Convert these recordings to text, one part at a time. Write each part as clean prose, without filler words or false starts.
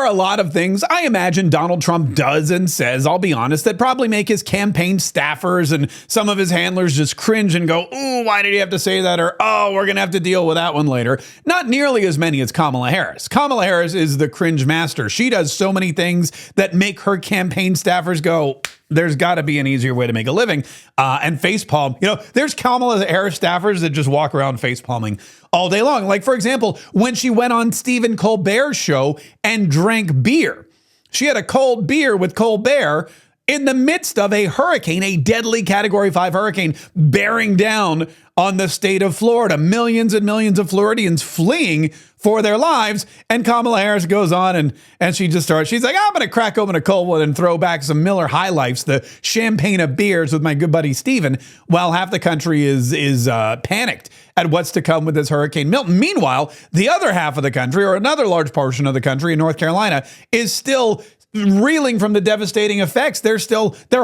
a lot of things I imagine Donald Trump does and says, I'll be honest, that probably make his campaign staffers and some of his handlers just cringe and go, ooh, why did he have to say that? Or, oh, we're going to have to deal with that one later. Not nearly as many as Kamala Harris. Kamala Harris is the cringe master. She does so many things that make her campaign staffers go, there's got to be an easier way to make a living. And facepalm. You know, there's Kamala Harris staffers that just walk around facepalming all day long. Like, for example, when she went on Stephen Colbert Show and drank beer. She had a cold beer with Colbert in the midst of a hurricane, a deadly Category 5 hurricane bearing down on the state of Florida. Millions and millions of Floridians fleeing for their lives. And Kamala Harris goes on and she just starts, she's like, I'm going to crack open a cold one and throw back some Miller High Lifes, the champagne of beers with my good buddy Stephen, while half the country is panicked at what's to come with this Hurricane Milton. Meanwhile, the other half of the country, or another large portion of the country in North Carolina, is still reeling from the devastating effects. Their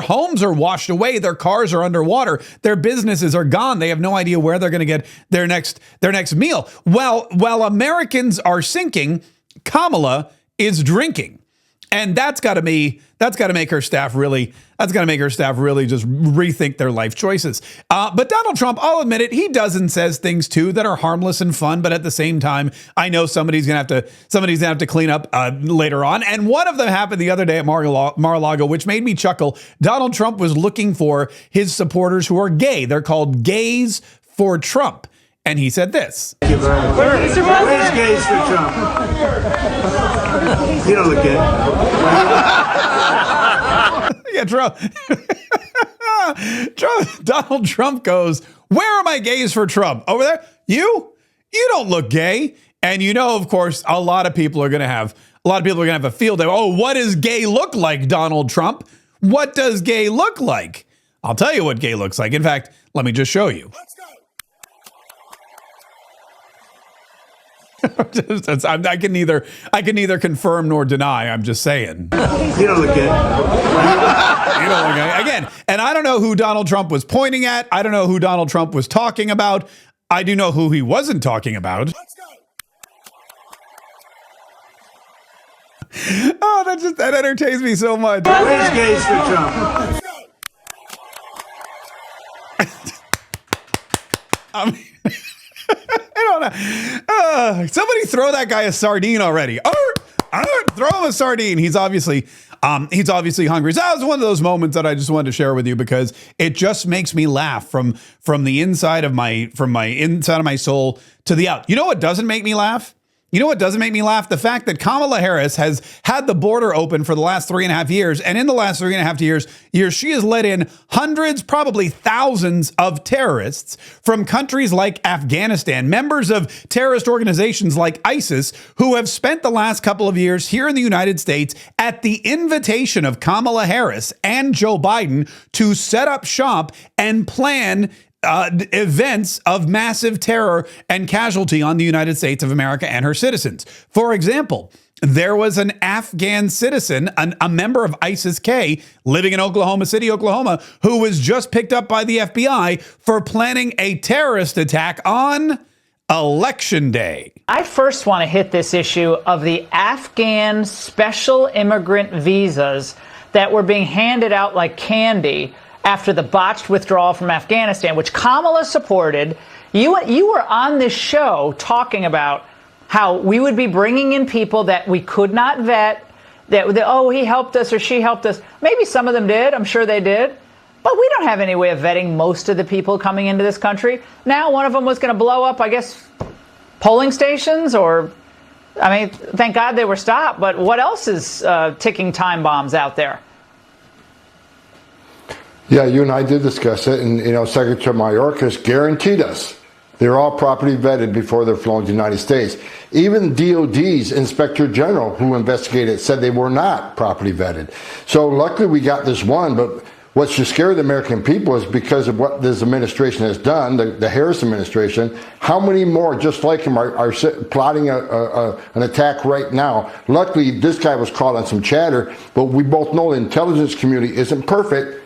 homes are washed away. Their cars are underwater. Their businesses are gone. They have no idea where they're going to get their next meal. While Americans are sinking, Kamala is drinking. And that's got to make her staff really just rethink their life choices. But Donald Trump, I'll admit it, he does and says things too that are harmless and fun. But at the same time, I know somebody's gonna have to clean up later on. And one of them happened the other day at Mar-a-Lago, which made me chuckle. Donald Trump was looking for his supporters who are gay. They're called Gays for Trump. And he said this. Thank you very much. Where's gays for Trump? You don't look good. Yeah, Donald Trump goes, where are my gays for Trump? Over there? You don't look gay. And you know, of course, a lot of people are going to have a field day. Oh, what does gay look like, Donald Trump? What does gay look like? I'll tell you what gay looks like. In fact, let me just show you. Let's go. I can neither confirm nor deny. I'm just saying. You don't look good. You don't look good. Again, and I don't know who Donald Trump was pointing at. I don't know who Donald Trump was talking about. I do know who he wasn't talking about. Let's go. Oh, that entertains me so much. Where's gays for Trump? I mean, I don't know. Somebody throw that guy a sardine already. Throw him a sardine. He's obviously hungry. So that was one of those moments that I just wanted to share with you because it just makes me laugh from the inside of my soul to the out. You know what doesn't make me laugh? You know what doesn't make me laugh? The fact that Kamala Harris has had the border open for the last 3.5 years. And in the last 3.5 years, she has let in hundreds, probably thousands of terrorists from countries like Afghanistan, members of terrorist organizations like ISIS, who have spent the last couple of years here in the United States at the invitation of Kamala Harris and Joe Biden to set up shop and plan events of massive terror and casualty on the United States of America and her citizens. For example, there was an Afghan citizen, a member of ISIS-K living in Oklahoma City, Oklahoma, who was just picked up by the FBI for planning a terrorist attack on Election Day. I first want to hit this issue of the Afghan special immigrant visas that were being handed out like candy after the botched withdrawal from Afghanistan, which Kamala supported. You were on this show talking about how we would be bringing in people that we could not vet, that he helped us or she helped us. Maybe some of them did. I'm sure they did. But we don't have any way of vetting most of the people coming into this country. Now, one of them was going to blow up, I guess, polling stations thank God they were stopped. But what else is ticking time bombs out there? Yeah, you and I did discuss it, and Secretary Mayorkas guaranteed us they're all properly vetted before they're flown to the United States. Even DOD's Inspector General, who investigated, said they were not properly vetted. So luckily we got this one, but what should scare the American people is because of what this administration has done, the Harris administration, how many more just like him are plotting an attack right now. Luckily, this guy was caught on some chatter, but we both know the intelligence community isn't perfect.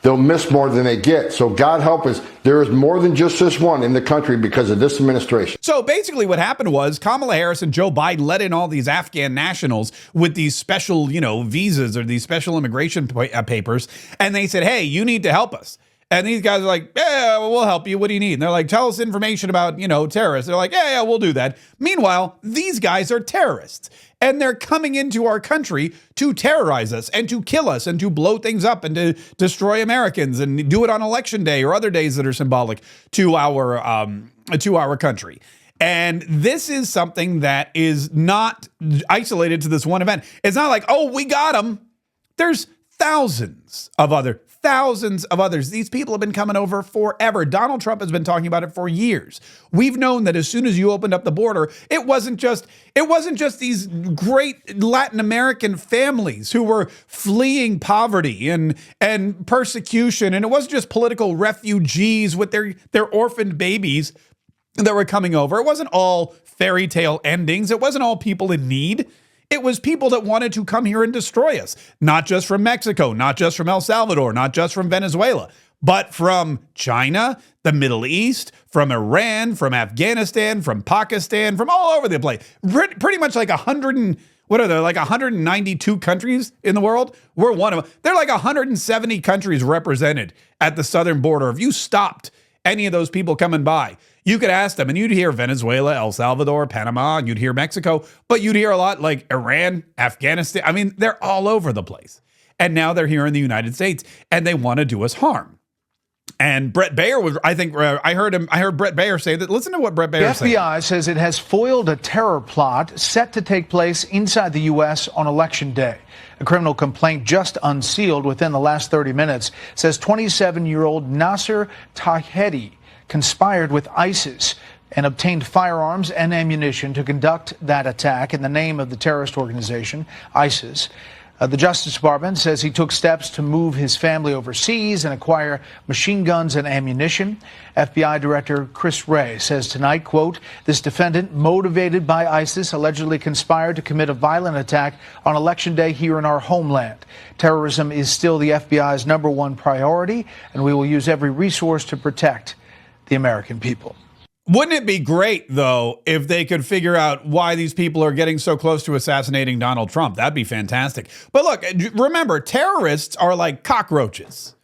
they'll miss more than they get. So God help us, there is more than just this one in the country because of this administration. So basically what happened was Kamala Harris and Joe Biden let in all these Afghan nationals with these special, visas or these special immigration papers. And they said, hey, you need to help us. And these guys are like, yeah, we'll help you. What do you need? And they're like, tell us information about, terrorists. They're like, yeah, we'll do that. Meanwhile, these guys are terrorists. And they're coming into our country to terrorize us and to kill us and to blow things up and to destroy Americans and do it on Election Day or other days that are symbolic to our country. And this is something that is not isolated to this one event. It's not like, oh, we got them. There's thousands of others. These people have been coming over forever. Donald Trump has been talking about it for years. We've known that as soon as you opened up the border, it wasn't just these great Latin American families who were fleeing poverty and persecution. And it wasn't just political refugees with their orphaned babies that were coming over. It wasn't all fairy tale endings. It wasn't all people in need. It was people that wanted to come here and destroy us, not just from Mexico, not just from El Salvador, not just from Venezuela, but from China, the Middle East, from Iran, from Afghanistan, from Pakistan, from all over the place. Pretty much like 192 countries in the world? We're one of them. There are like 170 countries represented at the southern border. If you stopped any of those people coming by, you could ask them and you'd hear Venezuela, El Salvador, Panama, and you'd hear Mexico, but you'd hear a lot like Iran, Afghanistan. I mean, they're all over the place. And now they're here in the United States and they want to do us harm. And Brett Baer was, I heard Brett Baer say that. Listen to what Brett Baer said. The FBI says it has foiled a terror plot set to take place inside the U.S. on Election Day. A criminal complaint just unsealed within the last 30 minutes says 27-year-old Nasser Tahedi conspired with ISIS and obtained firearms and ammunition to conduct that attack in the name of the terrorist organization, ISIS. The Justice Department says he took steps to move his family overseas and acquire machine guns and ammunition. FBI Director Chris Wray says tonight, quote, this defendant, motivated by ISIS, allegedly conspired to commit a violent attack on Election Day here in our homeland. Terrorism is still the FBI's #1 priority, and we will use every resource to protect the American people. Wouldn't it be great, though, if they could figure out why these people are getting so close to assassinating Donald Trump? That'd be fantastic. But look, remember, terrorists are like cockroaches.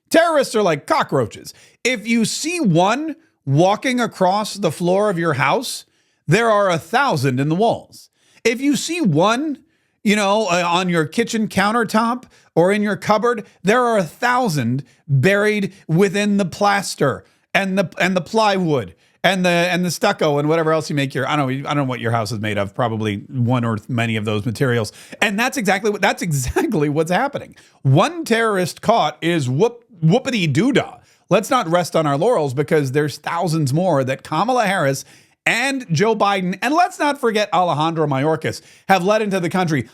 Terrorists are like cockroaches. If you see one walking across the floor of your house, there are 1,000 in the walls. If you see one, on your kitchen countertop or in your cupboard, there are 1,000 buried within the plaster and the plywood and the stucco and whatever else you make I don't know what your house is made of, probably one or many of those materials. And that's exactly what's happening. One terrorist caught is whoopity doodah. Let's not rest on our laurels because there's thousands more that Kamala Harris and Joe Biden, and let's not forget Alejandro Mayorkas, have led into the country.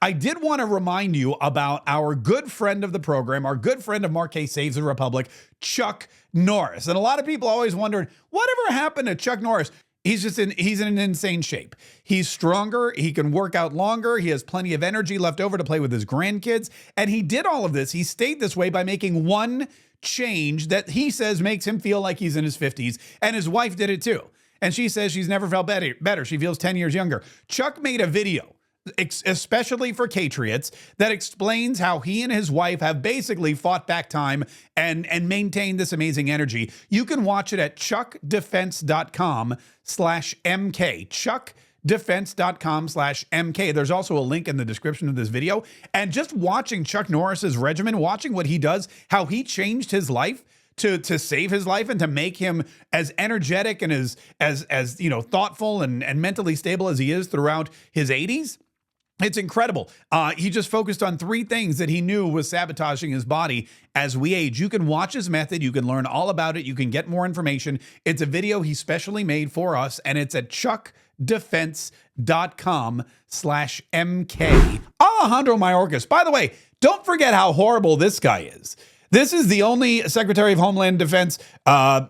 I did want to remind you about our good friend of the program, our good friend of Marquez Saves the Republic, Chuck Norris. And a lot of people always wondered, whatever happened to Chuck Norris? He's in an insane shape. He's stronger. He can work out longer. He has plenty of energy left over to play with his grandkids. And he did all of this. He stayed this way by making one change that he says makes him feel like he's in his 50s. And his wife did it too. And she says she's never felt better. She feels 10 years younger. Chuck made a video, especially for Patriots, that explains how he and his wife have basically fought back time and maintained this amazing energy. You can watch it at chuckdefense.com/MK. chuckdefense.com/MK. There's also a link in the description of this video. And just watching Chuck Norris's regimen, watching what he does, how he changed his life to save his life and to make him as energetic and as thoughtful and mentally stable as he is throughout his 80s. It's incredible. He just focused on 3 things that he knew was sabotaging his body as we age. You can watch his method. You can learn all about it. You can get more information. It's a video he specially made for us, and it's at chuckdefense.com/MK. Alejandro Mayorkas. By the way, don't forget how horrible this guy is. This is the only Secretary of Homeland Defense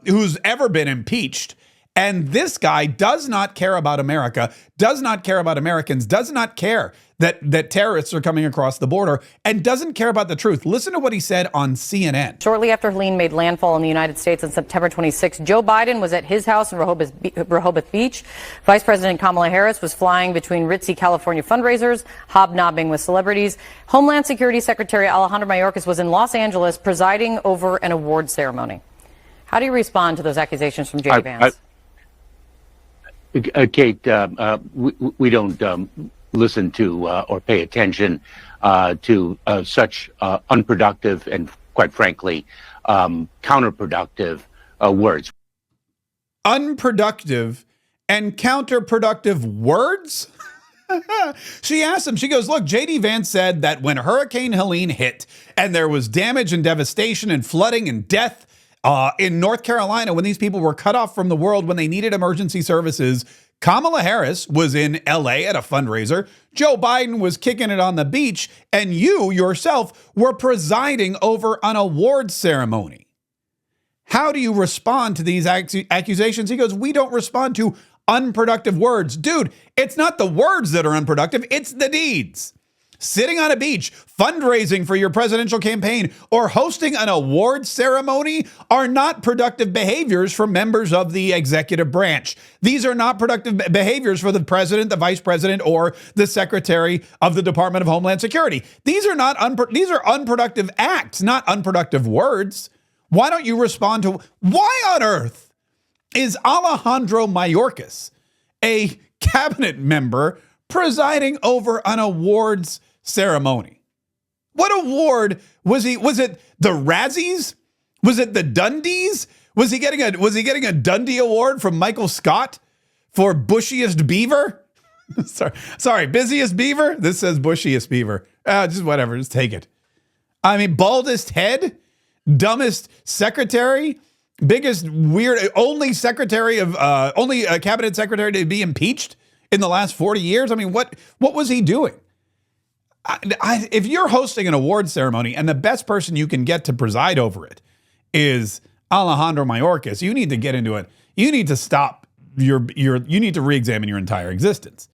who's ever been impeached. And this guy does not care about America, does not care about Americans, does not care that terrorists are coming across the border, and doesn't care about the truth. Listen to what he said on CNN. Shortly after Helene made landfall in the United States on September 26, Joe Biden was at his house in Rehoboth Beach. Vice President Kamala Harris was flying between ritzy California fundraisers, hobnobbing with celebrities. Homeland Security Secretary Alejandro Mayorkas was in Los Angeles presiding over an award ceremony. How do you respond to those accusations from J.D. Vance? Kate, we don't listen to or pay attention to such unproductive and, quite frankly, counterproductive words. Unproductive and counterproductive words? She asked him, she goes, look, J.D. Vance said that when Hurricane Helene hit and there was damage and devastation and flooding and death in North Carolina, when these people were cut off from the world, when they needed emergency services, Kamala Harris was in L.A. at a fundraiser. Joe Biden was kicking it on the beach, and you yourself were presiding over an awards ceremony. How do you respond to these accusations? He goes, we don't respond to unproductive words. Dude, it's not the words that are unproductive, it's the deeds. Sitting on a beach, fundraising for your presidential campaign, or hosting an awards ceremony are not productive behaviors for members of the executive branch. These are not productive behaviors for the president, the vice president, or the secretary of the Department of Homeland Security. These are unproductive acts, not unproductive words. Why don't you respond to why on earth is Alejandro Mayorkas, a cabinet member, presiding over an awards ceremony? What award was he? Was it the Razzies? Was it the Dundies? Was he getting a Dundie award from Michael Scott for bushiest beaver? sorry, busiest beaver. This says bushiest beaver. Just whatever. Just take it. I mean, baldest head, dumbest secretary, biggest weird, only cabinet secretary to be impeached in the last 40 years. I mean, what was he doing? If you're hosting an award ceremony and the best person you can get to preside over it is Alejandro Mayorkas, you need to get into it. You need to stop you need to re-examine your entire existence.